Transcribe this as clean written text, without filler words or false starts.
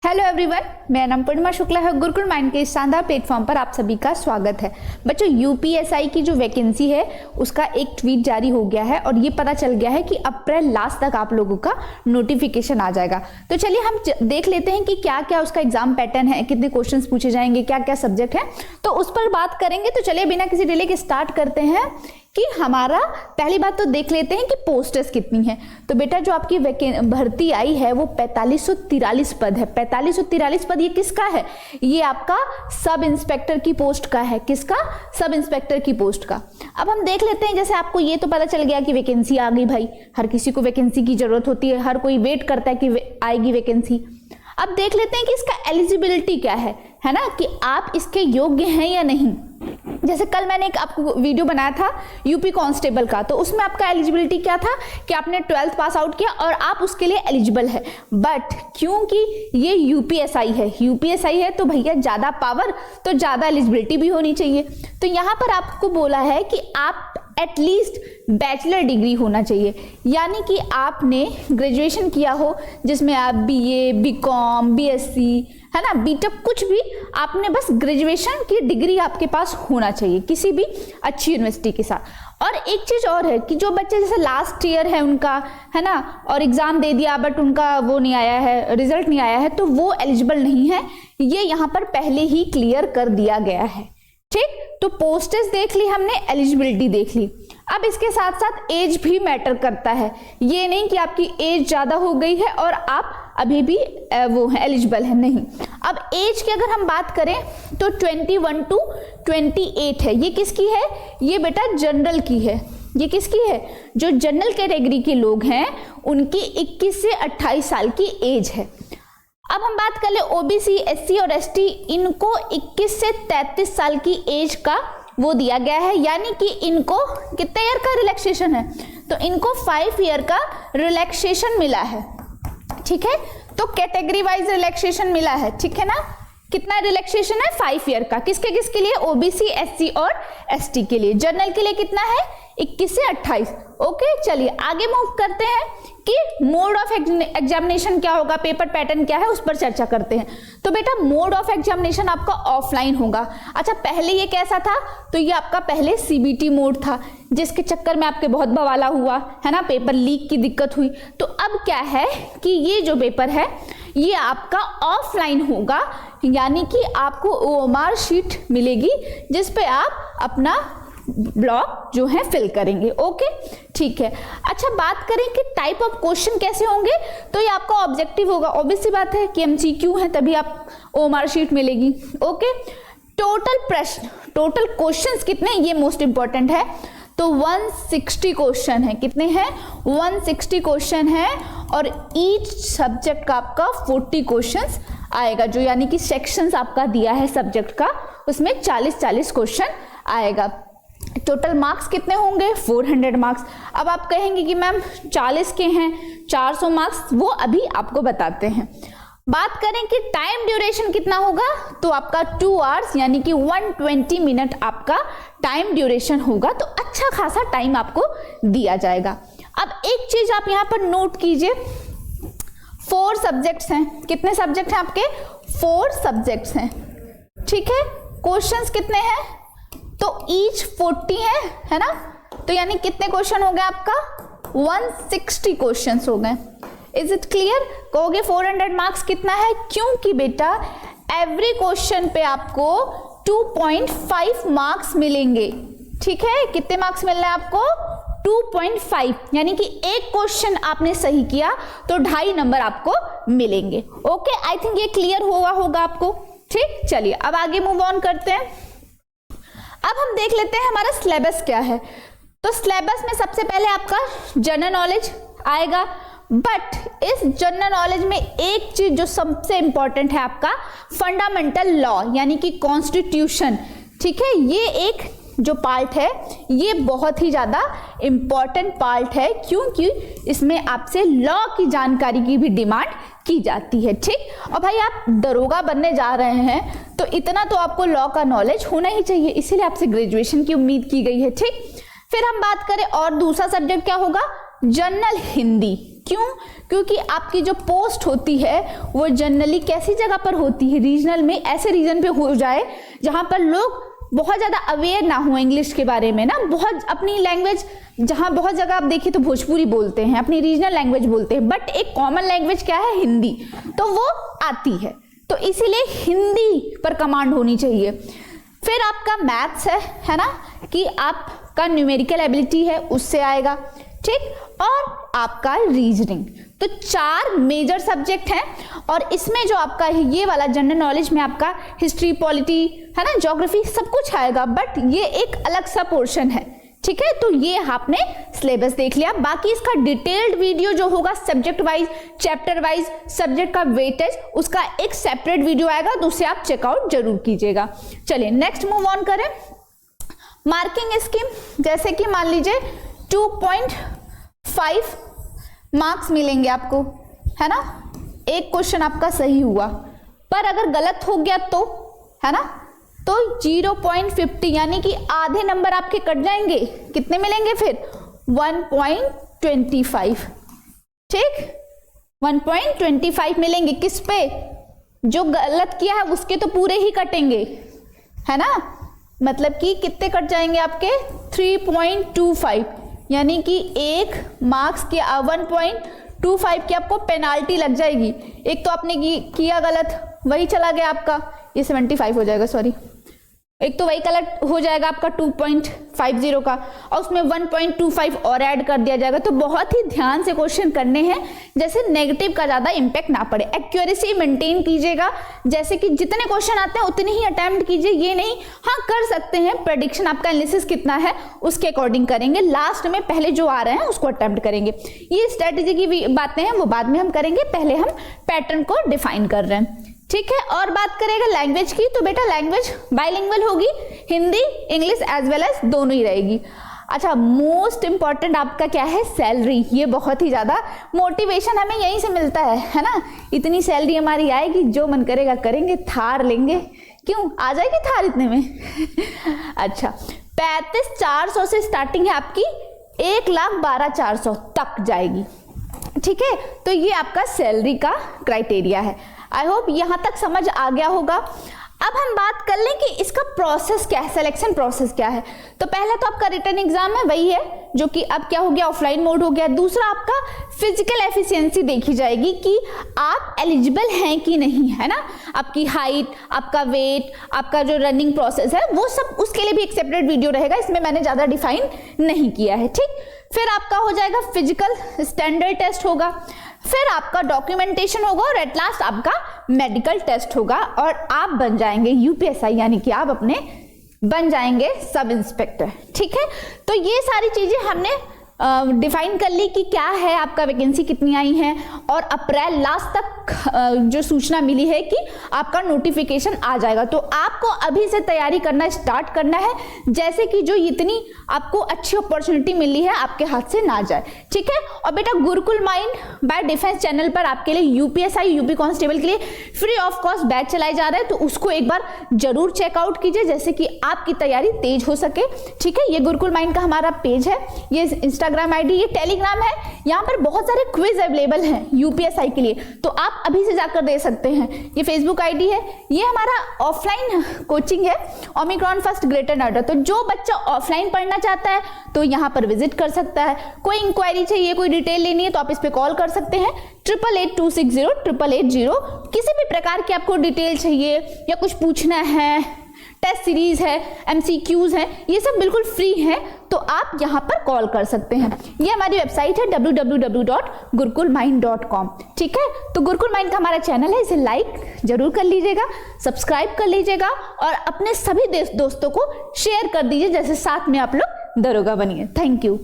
Hello everyone, मेरा नाम पूर्णिमा शुक्ला है। गुरुकुल माइंड के इस शानदार प्लेटफॉर्म पर आप सभी का स्वागत है। बच्चों, यूपीएसआई की जो वैकेंसी है उसका एक ट्वीट जारी हो गया है और ये पता चल गया है कि अप्रैल लास्ट तक आप लोगों का नोटिफिकेशन आ जाएगा। तो चलिए हम देख लेते हैं कि क्या क्या उसका एग्जाम पैटर्न है, कितने क्वेश्चंस पूछे जाएंगे, क्या क्या सब्जेक्ट है, तो उस पर बात करेंगे। तो चलिए बिना किसी डिले के स्टार्ट करते हैं कि हमारा पहली बात तो देख लेते हैं कि पोस्टेस कितनी है। तो बेटा जो आपकी भर्ती आई है वो 4543 पद है। 4543 पद ये किसका है? ये आपका सब इंस्पेक्टर की पोस्ट का है। किसका? सब इंस्पेक्टर की पोस्ट का। अब हम देख लेते हैं, जैसे आपको ये तो पता चल गया कि वैकेंसी आ गई। भाई हर किसी को वैकेंसी की जरूरत होती है, हर कोई वेट करता है कि आएगी वैकेंसी। अब देख लेते हैं कि इसका एलिजिबिलिटी क्या है ना, कि आप इसके योग्य हैं या नहीं। जैसे कल मैंने एक आपको वीडियो बनाया था यूपी कांस्टेबल का, तो उसमें आपका एलिजिबिलिटी क्या था कि आपने 12th पास आउट किया और आप उसके लिए एलिजिबल है। बट क्योंकि ये यूपीएसआई है तो भैया ज्यादा पावर तो ज्यादा एलिजिबिलिटी भी होनी चाहिए। तो यहां पर आपको बोला है कि आप एटलीस्ट बैचलर डिग्री होना चाहिए, यानी कि आपने ग्रेजुएशन किया हो जिसमें आप बीए, बीकॉम, बीएससी है ना, बीटेक, कुछ भी आपने बस ग्रेजुएशन की डिग्री आपके पास होना चाहिए किसी भी अच्छी यूनिवर्सिटी के साथ। और एक चीज और है कि जो बच्चे जैसे लास्ट ईयर है उनका है ना, और एग्जाम दे दिया बट उनका वो नहीं आया है, रिजल्ट नहीं आया है, तो वो एलिजिबल नहीं है। ये यहाँ पर पहले ही क्लियर कर दिया गया है। ठीक, तो पोस्टेज देख ली हमने, एलिजिबिलिटी देख ली। अब इसके साथ साथ एज भी मैटर करता है। ये नहीं कि आपकी एज ज्यादा हो गई है और आप अभी भी वो है एलिजिबल है, नहीं। अब एज की अगर हम बात करें तो 21 to 28 है। ये किसकी है? ये बेटा जनरल की है। ये किसकी है? जो जनरल कैटेगरी के लोग हैं उनकी 21 से 28 साल की एज है। अब हम बात कर ले ओबीसी, एससी और एसटी, इनको 21 से 33 साल की एज का वो दिया गया है, यानी कि इनको कितने ईयर का रिलैक्सेशन है? तो इनको 5 ईयर का रिलैक्सेशन मिला है। ठीक है, तो कैटेगरी वाइज रिलैक्सेशन मिला है। ठीक है ना, कितना रिलैक्सेशन है? 5 ईयर का। किसके किसके लिए? ओबीसी, एससी और एसटी के लिए। जनरल के लिए कितना है? 21 से 28। ओके, चलिए आगे मूव करते हैं कि मोड ऑफ एग्जामिनेशन क्या होगा, पेपर पैटर्न क्या है, उस पर चर्चा करते हैं। तो बेटा मोड ऑफ एग्जामिनेशन आपका ऑफलाइन होगा। अच्छा, पहले ये कैसा था? तो ये आपका पहले सीबीटी मोड था, जिसके चक्कर में आपके बहुत बवाला हुआ है ना, पेपर लीक की दिक्कत हुई। तो अब क्या है कि ये जो पेपर है ये आपका ऑफलाइन होगा, यानी कि आपको ओएमआर शीट मिलेगी जिस पे आप अपना ब्लॉक जो है फिल करेंगे। ओके, ठीक है। अच्छा, बात करें कि टाइप ऑफ क्वेश्चन कैसे होंगे, तो ये आपका ऑब्जेक्टिव होगा। ऑब्वियस सी बात है कि एमसीक्यू है तभी आप ओएमआर शीट मिलेगी। ओके, टोटल प्रश्न, टोटल क्वेश्चंस कितने, ये मोस्ट इंपॉर्टेंट है। तो 160 क्वेश्चन है। कितने हैं? 160 क्वेश्चन है और ईच सब्जेक्ट का आपका 40 क्वेश्चंस आएगा, जो यानी कि सेक्शंस आपका दिया है सब्जेक्ट का, उसमें 40-40 क्वेश्चन आएगा। टोटल मार्क्स कितने होंगे? 400 मार्क्स। अब आप कहेंगे कि मैम 40 के हैं, 400 मार्क्स, वो अभी आपको बताते हैं। बात करें कि टाइम ड्यूरेशन कितना होगा, तो आपका 2 आवर्स यानी कि 120 मिनट आपका टाइम ड्यूरेशन होगा। तो अच्छा खासा टाइम आपको दिया जाएगा। अब एक चीज आप यहां पर नोट कीजिए, 4 सब्जेक्ट्स हैं। कितने सब्जेक्ट हैं आपके? 4 सब्जेक्ट्स हैं। ठीक है, क्वेश्चंस कितने हैं? तो ईच 40 है ना, तो यानी कितने क्वेश्चन हो गए आपका? 160 क्वेश्चंस हो गए। Is it clear? कहोगे 400 मार्क्स कितना है? क्योंकि बेटा एवरी क्वेश्चन पे आपको 2.5 मार्क्स मिलेंगे। ठीक है, कितने मार्क्स मिल रहे हैं आपको? 2.5, यानी कि एक क्वेश्चन आपने सही किया तो 2.5 नंबर आपको मिलेंगे। ओके, आई थिंक ये क्लियर होगा आपको। ठीक, चलिए अब आगे मूव ऑन करते हैं। अब हम देख लेते हैं हमारा सिलेबस क्या है। तो सिलेबस में सबसे पहले आपका जनरल नॉलेज आएगा, बट इस जनरल नॉलेज में एक चीज जो सबसे इंपॉर्टेंट है आपका फंडामेंटल लॉ, यानी कि कॉन्स्टिट्यूशन। ठीक है, ये एक जो पार्ट है ये बहुत ही ज्यादा इंपॉर्टेंट पार्ट है, क्योंकि इसमें आपसे लॉ की जानकारी की भी डिमांड की जाती है। ठीक, और भाई आप दरोगा बनने जा रहे हैं तो इतना तो आपको लॉ का नॉलेज होना ही चाहिए, इसीलिए आपसे ग्रेजुएशन की उम्मीद की गई है। ठीक, फिर हम बात करें और दूसरा सब्जेक्ट क्या होगा? जनरल हिंदी। क्यों? क्योंकि आपकी जो पोस्ट होती है वो जनरली कैसी जगह पर होती है, रीजनल में, ऐसे रीजन पे हो जाए जहां पर लोग बहुत ज़्यादा अवेयर ना हो इंग्लिश के बारे में ना, बहुत अपनी लैंग्वेज, जहाँ बहुत जगह आप देखिए तो भोजपुरी बोलते हैं, अपनी रीजनल लैंग्वेज बोलते हैं, बट एक कॉमन लैंग्वेज क्या है, हिंदी, तो वो आती है, तो इसीलिए हिंदी पर कमांड होनी चाहिए। फिर आपका मैथ्स है ना, कि आपका न्यूमेरिकल एबिलिटी है उससे आएगा, ठीक, और आपका रीजनिंग। तो 4 मेजर सब्जेक्ट हैं, और इसमें जो आपका ये वाला जनरल नॉलेज में आपका हिस्ट्री, पॉलिटी है ना, ज्योग्राफी सब कुछ आएगा, बट ये एक अलग सा पोर्शन है, ठीक है। तो ये आपने सिलेबस देख लिया। बाकी इसका डिटेल्ड वीडियो जो होगा subject wise, chapter wise, subject का वेटेज, उसका एक सेपरेट वीडियो आएगा, तो उसे आप चेकआउट जरूर कीजिएगा। चलिए नेक्स्ट मूव ऑन करें। मार्किंग स्कीम, जैसे कि मान लीजिए 2.5 मार्क्स मिलेंगे आपको, है ना, एक क्वेश्चन आपका सही हुआ, पर अगर गलत हो गया तो, है ना, तो 0.50 यानी कि आधे नंबर आपके कट जाएंगे। कितने मिलेंगे फिर? 1.25, ठीक, 1.25 मिलेंगे। किस पे? जो गलत किया है उसके तो पूरे ही कटेंगे, है ना, मतलब कि कितने कट जाएंगे आपके? 3.25, यानी कि 1 मार्क्स के 1.25 की आपको पेनाल्टी लग जाएगी। एक तो आपने किया गलत, वही चला गया आपका, ये 75 हो जाएगा, सॉरी, एक तो वही गलत हो जाएगा आपका 2.50 का, और उसमें 1.25 और ऐड कर दिया जाएगा। तो बहुत ही ध्यान से क्वेश्चन करने हैं, जैसे नेगेटिव का ज़्यादा इम्पैक्ट ना पड़े। एक्यूरेसी मेंटेन कीजिएगा, जैसे कि जितने क्वेश्चन आते हैं उतने ही अटेम्प्ट कीजिए, ये नहीं हाँ कर सकते हैं, प्रेडिक्शन आपका एनालिसिस कितना है उसके अकॉर्डिंग करेंगे, लास्ट में पहले जो आ रहे हैं उसको अटेम्प्ट करेंगे। ये स्ट्रेटेजी की बातें हैं वो बाद में हम करेंगे, पहले हम पैटर्न को डिफाइन कर रहे हैं, ठीक है। और बात करेगा लैंग्वेज की, तो बेटा लैंग्वेज बाइलिंगुअल होगी, Hindi English as well as दोनों ही रहेगी। अच्छा, मोस्ट इंपॉर्टेंट आपका क्या है? सैलरी। ये बहुत ही ज़्यादा मोटिवेशन हमें यहीं से मिलता है ना, इतनी सैलरी हमारी आएगी, जो मन करेगा करेंगे, थार लेंगे। क्यों आ जाएगी थार इतने में? अच्छा, 35,400 से स्टार्टिंग है आपकी, 1,12,400 तक जाएगी, ठीक है। तो ये आपका सैलरी का क्राइटेरिया है। आई होप यहां तक समझ आ गया होगा। अब हम बात कर लें कि इसका प्रोसेस क्या है, सिलेक्शन प्रोसेस क्या है। तो पहला तो आपका रिटन एग्जाम है, वही है जो कि अब क्या हो गया, ऑफलाइन मोड हो गया। दूसरा आपका फिजिकल एफिशिएंसी देखी जाएगी कि आप एलिजिबल हैं कि नहीं, है ना, आपकी हाइट, आपका वेट, आपका जो रनिंग प्रोसेस है वो सब, उसके लिए भी एक सेपरेट वीडियो रहेगा, इसमें मैंने ज्यादा डिफाइन नहीं किया है, ठीक। फिर आपका हो जाएगा फिजिकल स्टैंडर्ड टेस्ट होगा, फिर आपका डॉक्यूमेंटेशन होगा, और एट लास्ट आपका मेडिकल टेस्ट होगा, और आप बन जाएंगे यूपीएसआई, यानी कि आप अपने बन जाएंगे सब इंस्पेक्टर, ठीक है। तो ये सारी चीजें हमने डिफाइन कर ली कि क्या है आपका वैकेंसी कितनी आई है, और अप्रैल लास्ट तक जो सूचना मिली है कि आपका नोटिफिकेशन आ जाएगा। तो आपको अभी से तैयारी करना स्टार्ट करना है, जैसे कि जो इतनी आपको अच्छी अपॉर्चुनिटी मिली है आपके हाथ से ना जाए, ठीक है। और बेटा Gurukul mind bye defence channel पर आपके लिए यूपीएसआई, यूपी कांस्टेबल के लिए फ्री ऑफ कॉस्ट बैच चलाए जा रहे हैं, तो उसको एक बार जरूर चेकआउट कीजिए, जैसे कि आपकी तैयारी तेज हो सके, ठीक है। ये गुरुकुल माइंड का हमारा पेज है, ये इंस्टाग्राम आईडी, ये टेलीग्राम है, यहाँ पर बहुत सारे क्विज अवेलेबल हैं यूपीएसआई के लिए, तो आप अभी से जाकर दे सकते हैं। ये फेसबुक आईडी है, ये हमारा ऑफलाइन कोचिंग है, ओमिक्रॉन फर्स्ट ग्रेटर नोएडा। तो जो बच्चा ऑफलाइन पढ़ना चाहता है तो यहाँ पर विजिट कर सकता है। कोई इंक्वायरी चाहिए, कोई डिटेल लेनी है, तो आप इस पे कॉल कर सकते हैं 8882608880। किसी भी प्रकार की आपको डिटेल चाहिए या कुछ पूछना है, टेस्ट सीरीज है, एमसीक्यूज है, ये सब बिल्कुल फ्री है, तो आप यहाँ पर कॉल कर सकते हैं। ये हमारी वेबसाइट है www.gurukulmind.com, ठीक है। तो गुरुकुल माइंड का हमारा चैनल है, इसे लाइक जरूर कर लीजिएगा, सब्सक्राइब कर लीजिएगा, और अपने सभी दोस्तों को शेयर कर दीजिए, जैसे साथ में आप लोग दरोगा बनिए। Thank you.